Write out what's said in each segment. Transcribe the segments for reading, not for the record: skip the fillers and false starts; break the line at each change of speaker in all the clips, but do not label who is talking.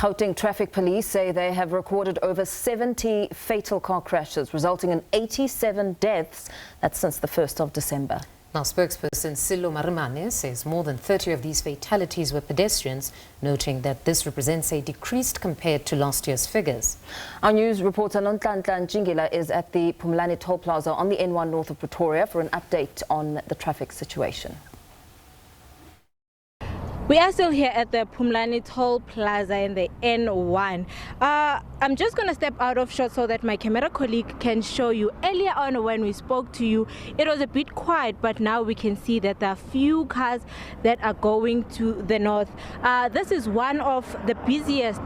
Gauteng Traffic Police say they have recorded over 70 fatal car crashes, resulting in 87 deaths. That's since the 1st of December.
Now, Spokesperson Sello Maremane says more than 30 of these fatalities were pedestrians, noting that this represents a decrease compared to last year's figures.
Our news reporter Ntshingila is at the Pumlani toll plaza on the N1 north of Pretoria for an update on the traffic situation.
We are still here at the Phumulani toll plaza in the N1. I'm just going to step out of shot so that my camera colleague can show you. Earlier on when we spoke to you, it was a bit quiet, but now we can see that there are few cars that are going to the north. This is one of the busiest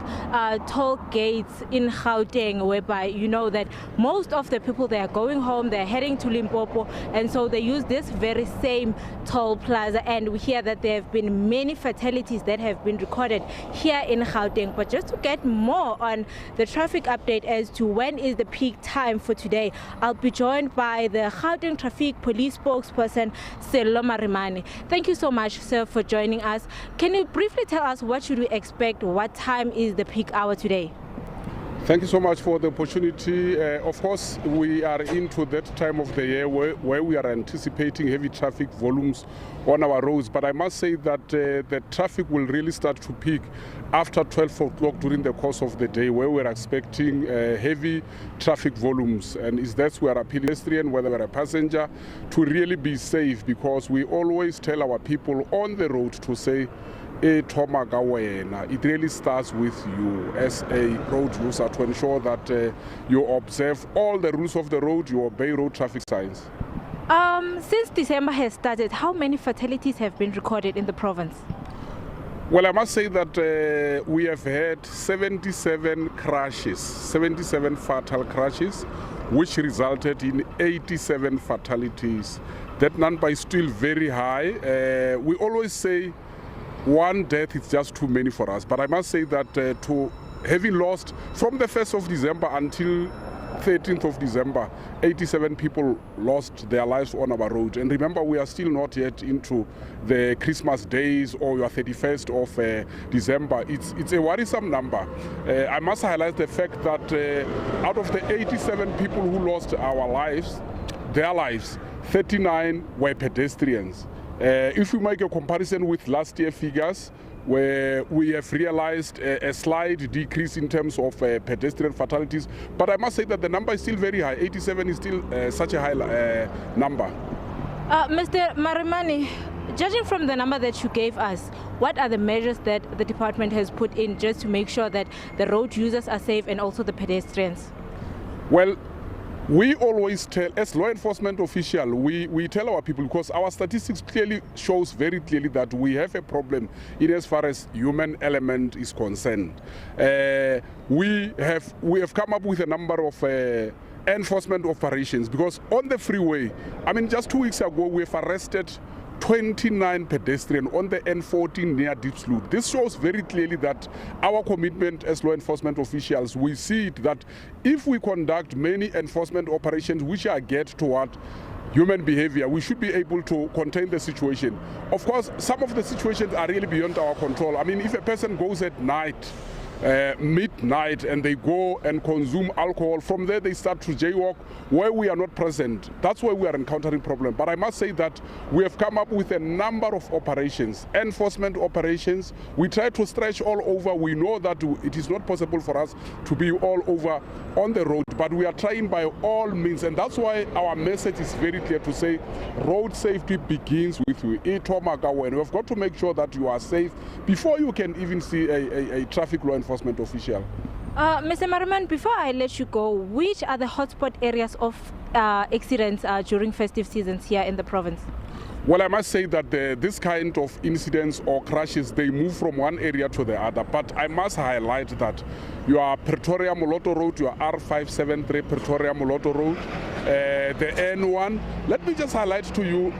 toll gates in Gauteng, whereby you know that most of the people, they are going home, they're heading to Limpopo, and so they use this very same toll plaza. And we hear that there have been many fatalities that have been recorded here in Gauteng. But just to get more on the traffic update as to when is the peak time for today, I'll be joined by the Gauteng Traffic Police Spokesperson Sello Maremane. Thank you so much, sir, for joining us. Can you briefly tell us what should we expect? What time is the peak hour today?
Thank you so much for the opportunity. Of course, we are into that time of the year where we are anticipating heavy traffic volumes on our roads. But I must say that the traffic will really start to peak after 12 o'clock during the course of the day, where we're expecting heavy traffic volumes. And that's where a pedestrian, whether we're a passenger, to really be safe, because we always tell our people on the road to say, it really starts with you as a road user to ensure that you observe all the rules of the road, you obey road traffic signs.
Since December has started, how many fatalities have been recorded in the province?
Well, I must say that we have had 77 crashes, 77 fatal crashes, which resulted in 87 fatalities. That number is still very high. We always say one death is just too many for us. But I must say that to having lost from the 1st of December until 13th of December, 87 people lost their lives on our road. And remember, we are still not yet into the Christmas days or your 31st of December. It's a worrisome number. I must highlight the fact that out of the 87 people who lost their lives, 39 were pedestrians. If we make a comparison with last year figures, where we have realized a slight decrease in terms of pedestrian fatalities, but I must say that the number is still very high. 87 is still such a high number.
Mr. Maremane, judging from the number that you gave us, what are the measures that the department has put in just to make sure that the road users are safe and also the pedestrians?
Well, we always tell, as law enforcement official, we tell our people, because our statistics clearly shows very clearly that we have a problem in as far as human element is concerned. We have come up with a number of enforcement operations, because on the freeway, I mean, just 2 weeks ago, we have arrested 29 pedestrians on the N14 near Deep Sloot. This shows very clearly that our commitment as law enforcement officials, we see it that if we conduct many enforcement operations which are geared toward human behavior, we should be able to contain the situation. Of course, some of the situations are really beyond our control. I mean, if a person goes at night, midnight, and they go and consume alcohol, from there they start to jaywalk where we are not present. That's why we are encountering problems. But I must say that we have come up with a number of operations, enforcement operations. We try to stretch all over. We know that it is not possible for us to be all over on the road, but we are trying by all means, and that's why our message is very clear to say road safety begins with you. We've got to make sure that you are safe before you can even see a traffic law enforcement official.
Mr. Maremane, before I let you go, which are the hotspot areas of accidents during festive seasons here in the province?
Well, I must say that this kind of incidents or crashes, they move from one area to the other. But I must highlight that your Pretoria Moloto Road, your R573 Pretoria Moloto Road, the N1. Let me just highlight to you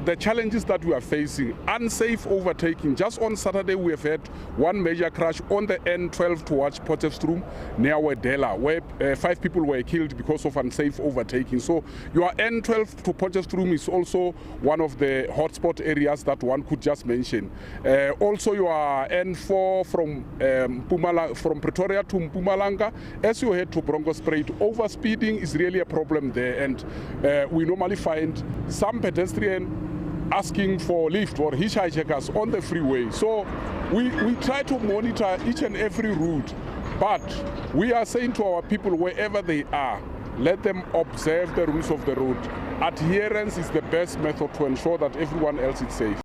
the challenges that we are facing, unsafe overtaking. Just on Saturday, we have had one major crash on the N12 towards Potchefstroom near Wedela, where 5 people were killed because of unsafe overtaking. So your N12 to Potchefstroom is also one of the hotspot areas that one could just mention. Also your N4 from Pretoria to Mpumalanga, as you head to Bronkhorstspruit, overspeeding is really a problem there, and we normally find some pedestrian asking for lift or hitchhikers on the freeway. So we try to monitor each and every route, but we are saying to our people, wherever they are, let them observe the rules of the road. Adherence is the best method to ensure that everyone else is safe.